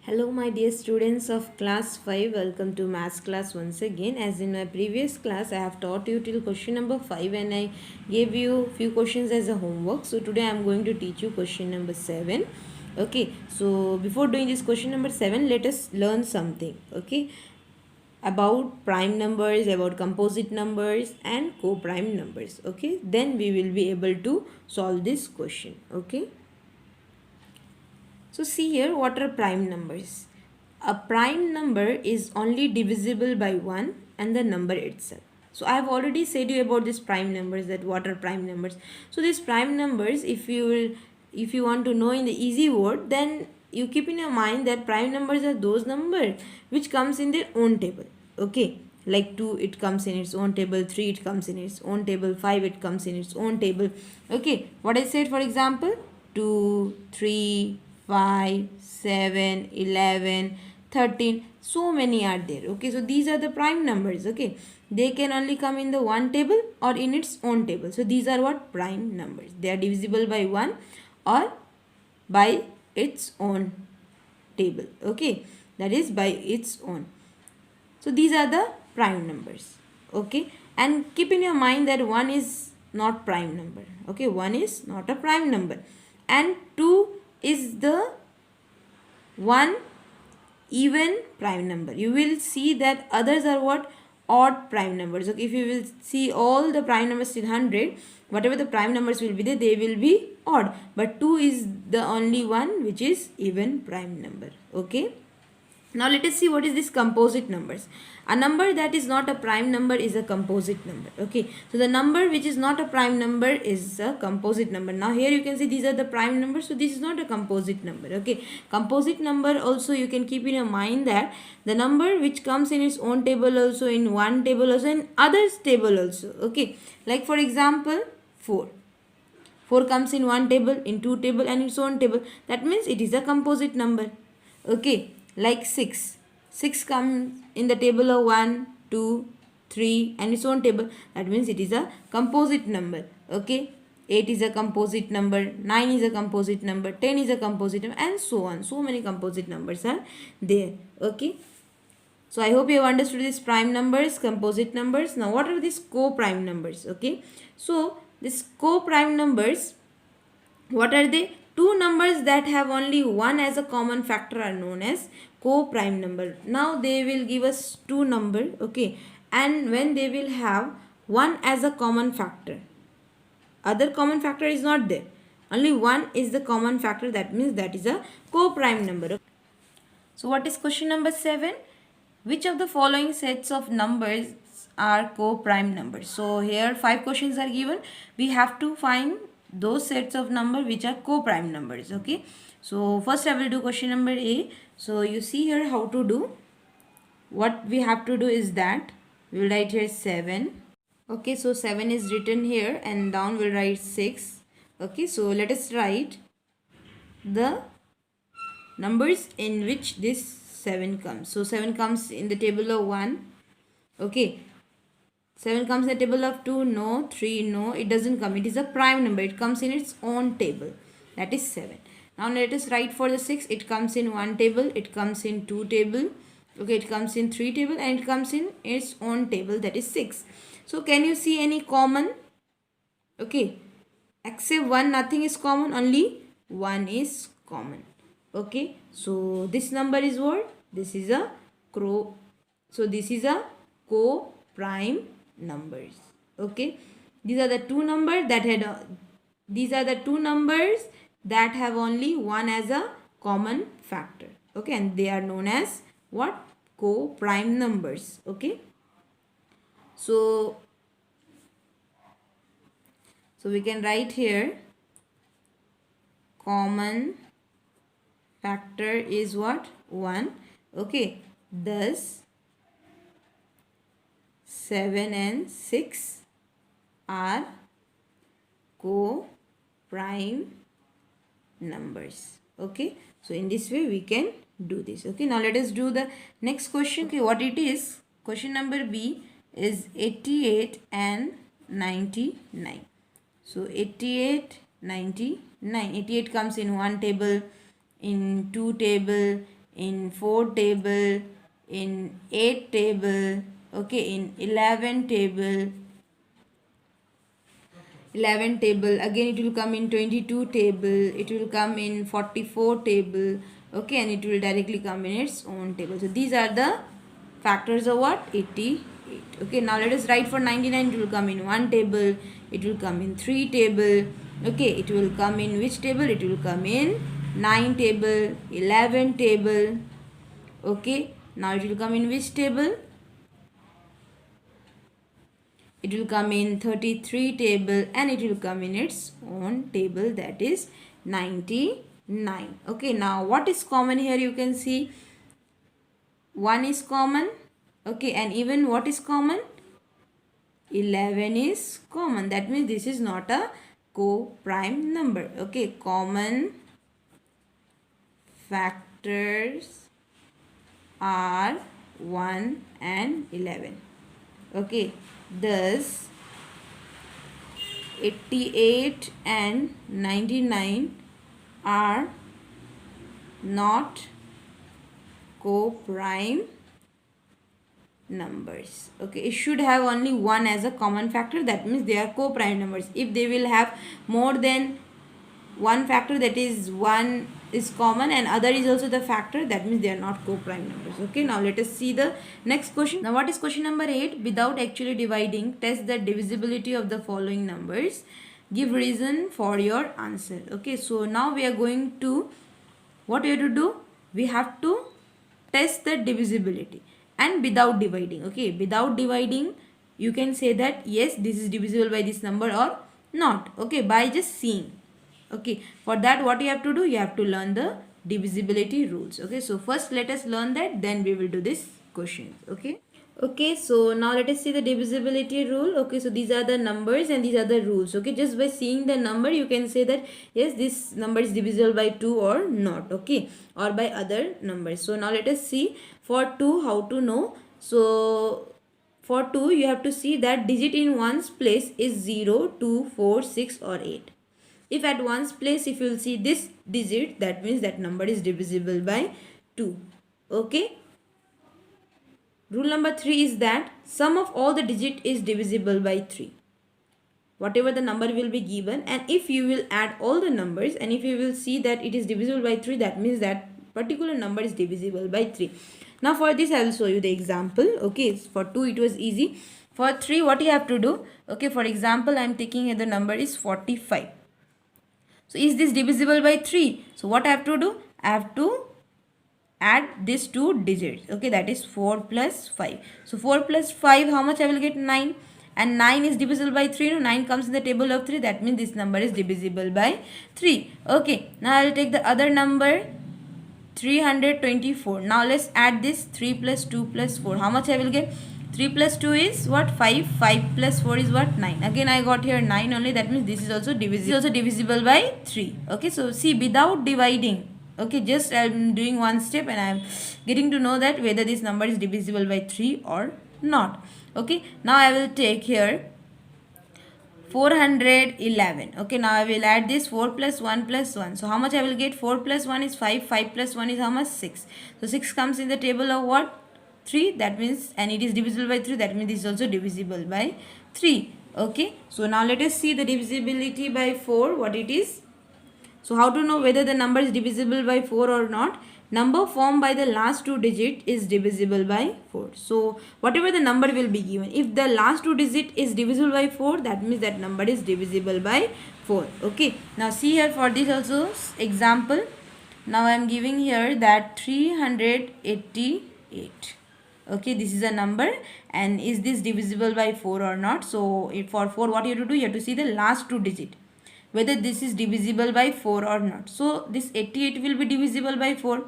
Hello my dear students of class 5, welcome to maths class once again. As in my previous class I have taught you till question number 5 and I gave you few questions as a homework. So today I am going to teach you question number 7. Okay, so before doing this question number 7, let us learn something. Okay, about prime numbers, about composite numbers and co-prime numbers. Okay, then we will be able to solve this question. Okay. So see here, what are prime numbers? A prime number is only divisible by 1 and the number itself. So I have already said you about these prime numbers, that what are prime numbers. So these prime numbers, if you want to know in the easy word, then you keep in your mind that prime numbers are those numbers which comes in their own table. Okay, like 2 it comes in its own table, 3 it comes in its own table, 5 it comes in its own table. Okay, what I said, for example, 2, 3, 5, 7, 11, 13, so many are there. Okay, so these are the prime numbers. Okay, they can only come in the one table or in its own table. So these are what? Prime numbers. They are divisible by 1 or by its own table. Okay, that is by its own. So these are the prime numbers. Okay, and keep in your mind that 1 is not prime number. Okay, 1 is not a prime number and 2 is the one even prime number. You will see that others are what? Odd prime numbers. Okay, if you will see all the prime numbers till 100, whatever the prime numbers will be there, they will be odd, but 2 is the only one which is even prime number. Okay, now let us see what is this composite numbers. A number that is not a prime number is a composite number. Okay, so the number which is not a prime number is a composite number. Now here you can see these are the prime numbers, so this is not a composite number. Okay, composite number also you can keep in your mind that the number which comes in its own table also, in one table also, in others table also. Okay, like for example 4. 4 comes in one table, in two table and its own table. That means it is a composite number. Okay, like 6. 6 comes in the table of 1, 2, 3 and its own table. That means it is a composite number. Okay, 8 is a composite number, 9 is a composite number, 10 is a composite number and so on. So many composite numbers are there. Okay. So I hope you have understood these prime numbers, composite numbers. Now what are these co-prime numbers? Okay. So these co-prime numbers, what are they? Two numbers that have only one as a common factor are known as co-prime number. Now they will give us two number. Okay. And when they will have one as a common factor, other common factor is not there. Only one is the common factor. That means that is a co-prime number. So what is question number 7? Which of the following sets of numbers are co-prime numbers? So here 5 questions are given. We have to find those sets of number which are co-prime numbers. Okay. So first I will do question number A. So you see here how to do. What we have to do is that we will write here 7. Okay, so 7 is written here and down we'll write 6. Okay, so let us write the numbers in which this 7 comes. So 7 comes in the table of 1. Okay. 7 comes in the table of 2. No. 3. No. It doesn't come. It is a prime number. It comes in its own table. That is 7. Now let us write for the 6. It comes in one table. It comes in two table. Okay. It comes in three table and it comes in its own table. That is 6. So can you see any common? Okay. Except 1, nothing is common. Only 1 is common. Okay, so this number is what? This is a this is a co-prime numbers. Okay, these are the two numbers that have only one as a common factor. Okay, and they are known as what? Co-prime numbers. Okay, so we can write here common factor is what? 1. Okay, thus 7 and 6 are co-prime numbers. Okay, so in this way we can do this. Okay, now let us do the next question. Okay, what it is? Question number B is 88 and 99. So 88, 99. 88 comes in one table, in two table, in 4 table, in 8 table, okay, in 11 table, 11 table, again it will come in 22 table, it will come in 44 table, okay, and it will directly come in its own table. So these are the factors of what? 88. Okay, now let us write for 99. It will come in 1 table, it will come in 3 table, okay, it will come in which table? It will come in 9 table, 11 table, okay, now it will come in which table? It will come in 33 table, and it will come in its own table, that is 99. Okay, now what is common here? You can see 1 is common, okay, and even what is common? 11 is common. That means this is not a co-prime number. Okay, common factors are 1 and 11. Okay, thus 88 and 99 are not co-prime numbers. Okay, it should have only one as a common factor, that means they are co-prime numbers. If they will have more than one factor, that is one is common and other is also the factor, that means they are not co-prime numbers. Okay, now let us see the next question. Now what is question number 8? Without actually dividing, test the divisibility of the following numbers. Give reason for your answer. Okay, so now we are going to, what we have to do? We have to test the divisibility, and without dividing. Okay, without dividing, you can say that yes, this is divisible by this number or not. Okay, by just seeing. Okay, for that what you have to do? You have to learn the divisibility rules. Okay, so first let us learn that, then we will do this question. Okay. Okay, so now let us see the divisibility rule. Okay, so these are the numbers and these are the rules. Okay, just by seeing the number you can say that yes, this number is divisible by 2 or not. Okay, or by other numbers. So now let us see for 2 how to know. So for 2 you have to see that digit in one's place is 0, 2, 4, 6 or 8. If at one's place if you will see this digit, that means that number is divisible by 2. Okay. Rule number 3 is that sum of all the digit is divisible by 3. Whatever the number will be given, and if you will add all the numbers and if you will see that it is divisible by 3, that means that particular number is divisible by 3. Now for this I will show you the example. Okay, for 2 it was easy. For 3 what you have to do? Okay, for example I am taking here the number is 45. So is this divisible by 3? So what I have to do? I have to add these two digits. Okay, that is 4 plus 5. So 4 plus 5, how much I will get? 9. And 9 is divisible by 3. No, 9 comes in the table of 3. That means this number is divisible by 3. Okay, now I will take the other number 324. Now let's add this 3 plus 2 plus 4. How much I will get? 3 plus 2 is what? 5. 5 plus 4 is what? 9. Again I got here 9 only. That means this is also divisible by 3. Okay, so see, without dividing, okay, just I am doing one step and I am getting to know that whether this number is divisible by 3 or not. Okay, now I will take here 411. Okay, now I will add this 4 plus 1 plus 1. So how much I will get? 4 plus 1 is 5. 5 plus 1 is how much? 6. So 6 comes in the table of what? 3. That means, and it is divisible by 3. That means this is also divisible by 3. Okay, so now let us see the divisibility by 4, what it is. So how to know whether the number is divisible by 4 or not? Number formed by the last two digit is divisible by 4. So whatever the number will be given, if the last two digit is divisible by 4, that means that number is divisible by 4. Okay, now see here for this also example. Now I am giving here that 388. Okay, this is a number, and is this divisible by 4 or not? So if for 4 what you have to do? You have to see the last two digit, whether this is divisible by 4 or not. So this 88 will be divisible by 4.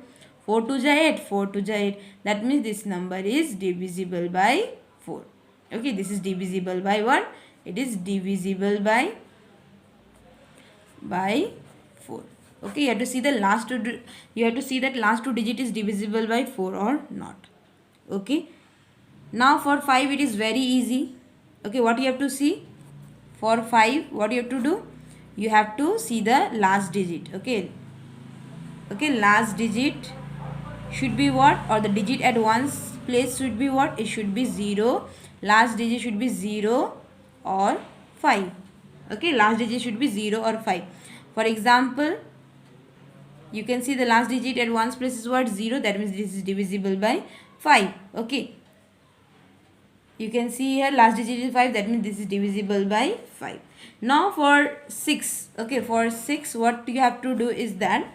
4 to 8, 4 to 8. That means this number is divisible by 4. Okay, this is divisible by what? It is divisible by 4. Okay, you have to see the last two. You have to see that last two digit is divisible by 4 or not. Okay. Now for 5 it is very easy. Okay, what you have to see? For 5 what you have to do? You have to see the last digit. Okay, last digit should be what, or the digit at ones place should be what, it should be 0, last digit should be 0 or 5. Okay, last digit should be 0 or 5. For example, you can see the last digit at ones place is what, 0, that means this is divisible by 5. Okay, you can see here last digit is 5, that means this is divisible by 5. Now for 6, okay, for 6 what you have to do is that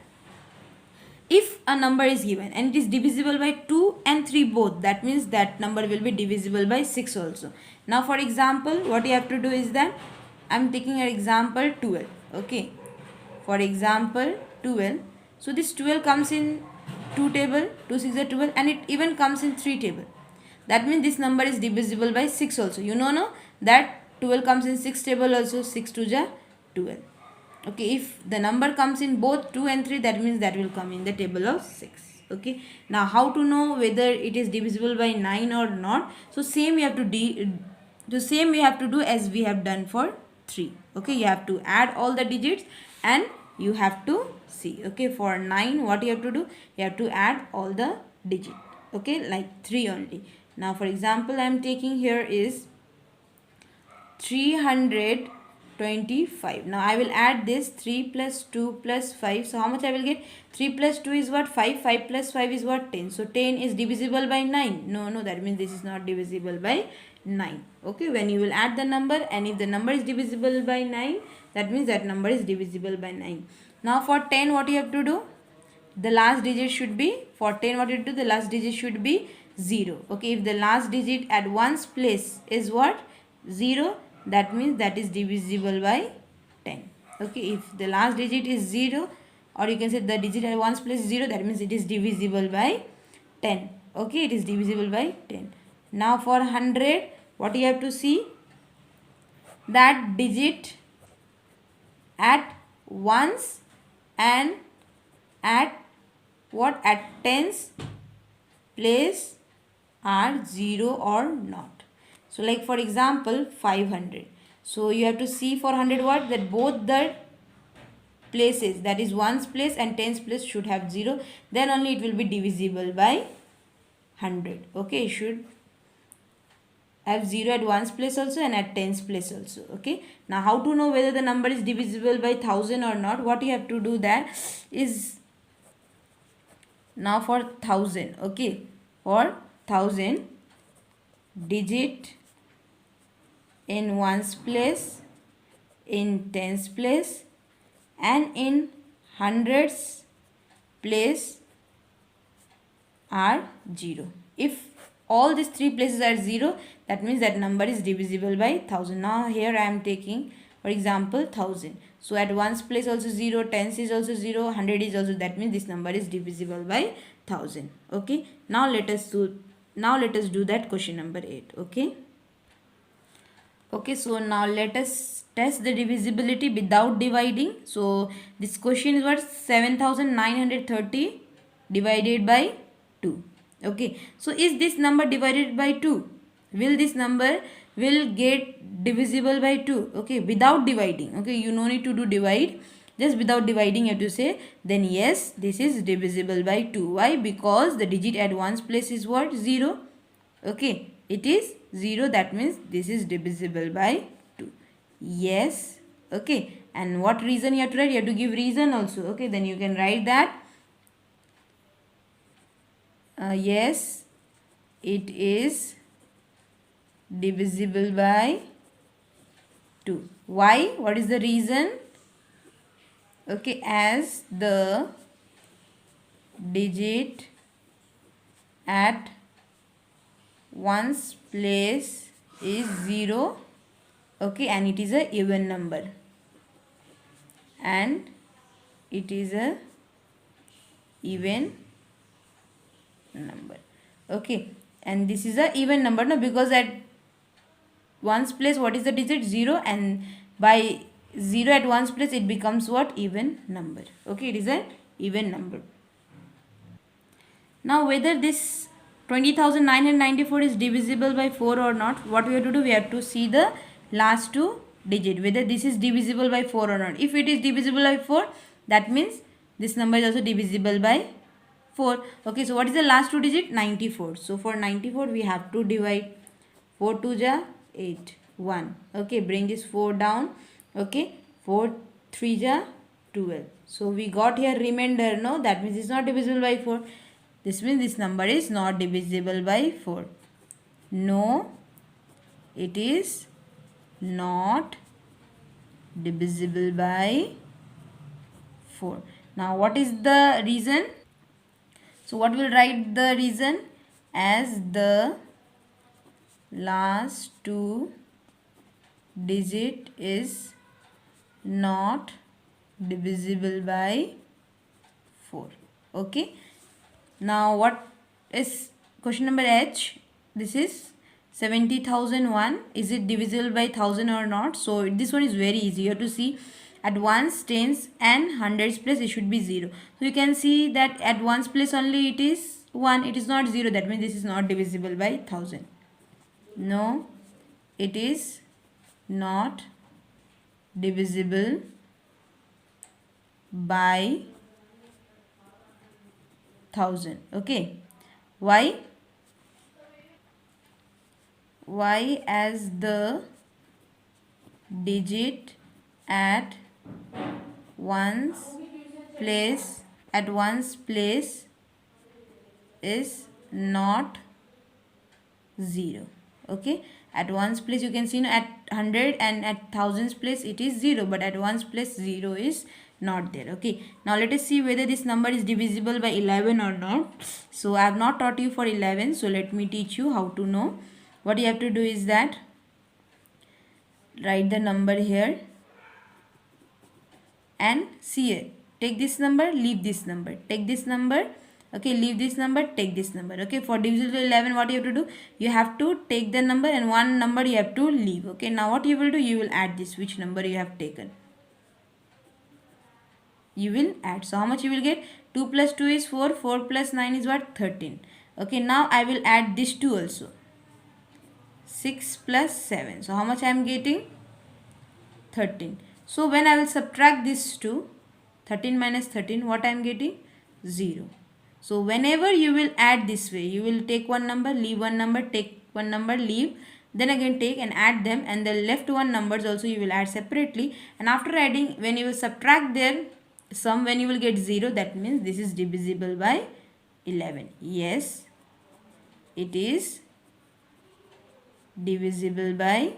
if a number is given and it is divisible by 2 and 3 both, that means that number will be divisible by 6 also. Now for example, what you have to do is that I am taking an example 12. Okay, for example 12. So this 12 comes in 2 table, 2 6 are 12, and it even comes in 3 table. That means this number is divisible by 6 also. You know no, that 12 comes in 6 table also, 6 2 ja 12. Okay, if the number comes in both 2 and 3, that means that will come in the table of 6. Okay, now how to know whether it is divisible by 9 or not? So same you have to do as we have done for 3. Okay, you have to add all the digits and you have to see. Okay, for 9 what you have to do, you have to add all the digits. Okay, like 3 only. Now for example, I am taking here is 325. Now I will add this 3 plus 2 plus 5. So how much I will get? 3 plus 2 is what? 5. 5 plus 5 is what? 10. So 10 is divisible by 9. No, that means this is not divisible by 9. Okay, when you will add the number, and if the number is divisible by 9, that means that number is divisible by 9. Now for 10 what you have to do? The last digit should be, for 10 what you do? The last digit should be 0. Okay, if the last digit at ones place is what? 0, that means that is divisible by 10. Okay, if the last digit is 0, or you can say the digit at ones place 0, that means it is divisible by 10. Okay, it is divisible by 10. Now for 100, what you have to see? That digit at ones and at what, at tens place are 0 or not. So like for example 500. So you have to see for 100 what, that both the places, that is ones place and tens place, should have 0. Then only it will be divisible by 100. Okay, it should have 0 at ones place also and at tens place also. Okay, now how to know whether the number is divisible by 1000 or not? What you have to do that is, now for 1000, okay, for 1000, digit in ones place, in tens place, and in hundreds place are 0. If all these 3 places are 0, that means that number is divisible by 1000. Now here I am taking for example 1000. So at ones place also 0, tens is also 0, 100 is also, that means this number is divisible by 1000. Okay, now let us do that question number 8. Okay, so now let us test the divisibility without dividing. So this question is what, 7930 divided by 2. Okay, so is this number divided by 2? Will this number will get divisible by 2? Okay, without dividing. Okay, you no need to do divide, just without dividing you have to say, then yes, this is divisible by 2. Why? Because the digit at ones place is what, 0. Okay, it is 0, that means this is divisible by 2. Yes. Okay, and what reason you have to write? You have to give reason also. Okay, then you can write that yes, it is divisible by 2. Why? What is the reason? Okay, as the digit at ones place is 0. Okay, and it is a even number, and it is a even number. Okay, and this is a even number, no, because at ones place what is the digit, 0, and by 0 at ones place it becomes what, even number. Okay, it is an even number. Now whether this 20,994 is divisible by 4 or not, what we have to do, we have to see the last 2 digit, whether this is divisible by 4 or not. If it is divisible by 4, that means this number is also divisible by 4. Okay, so what is the last two digit? 94. So for 94 we have to divide. 4 2 ja 8, 1. Okay, bring this 4 down. Okay, 4 3 ja 12. So we got here remainder. No, that means it's not divisible by 4. This means this number is not divisible by 4. No, it is not divisible by 4. Now what is the reason? So what will write the reason? As the last two digit is not divisible by 4. Okay. Now what is question number H? This is 70,001. Is it divisible by 1000 or not? So this one is very easy. You have to see at ones, tens and hundreds place it should be 0. So you can see that at ones place only it is 1. It is not 0. That means this is not divisible by 1000. No, it is not divisible by 1000. Okay. Why? Why? As the digit at ones place is not 0. Okay, at ones place you can see at 100 and at thousands place it is 0, but at ones place 0 is not there. Okay, now let us see whether this number is divisible by 11 or not. So I have not taught you for 11, so let me teach you how to know. What you have to do is that write the number here and see it. Take this number, leave this number, take this number. Okay, leave this number, take this number. Okay, for divisible by 11 what you have to do? You have to take the number and one number you have to leave. Okay, now what you will do? You will add this, which number you have taken. You will add. So how much you will get? 2 plus 2 is 4. 4 plus 9 is what? 13. Okay, now I will add this 2 also. 6 plus 7. So how much I am getting? 13. So when I will subtract this 2, 13 minus 13, what I am getting? 0. So whenever you will add this way, you will take one number, leave one number, take one number, leave, then again take and add them, and the left one numbers also you will add separately, and after adding, when you will subtract their sum, when you will get 0, that means this is divisible by 11. Yes, it is divisible by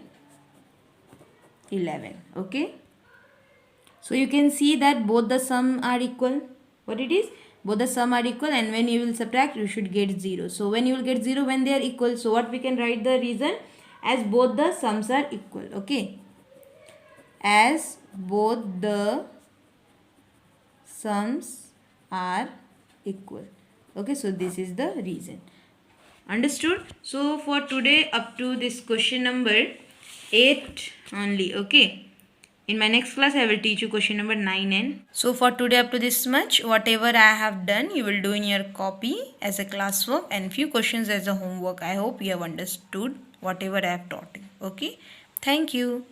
11. Okay, so you can see that both the sum are equal. What it is? Both the sum are equal, and when you will subtract you should get 0. So when you will get 0 when they are equal. So what we can write the reason? As both the sums are equal. Okay, as both the sums are equal. Okay, so this is the reason. Understood? So for today up to this question number 8 only. Okay, in my next class I will teach you question number 9 and. So for today up to this much, whatever I have done you will do in your copy as a classwork and few questions as a homework. I hope you have understood whatever I have taught you. Okay, thank you.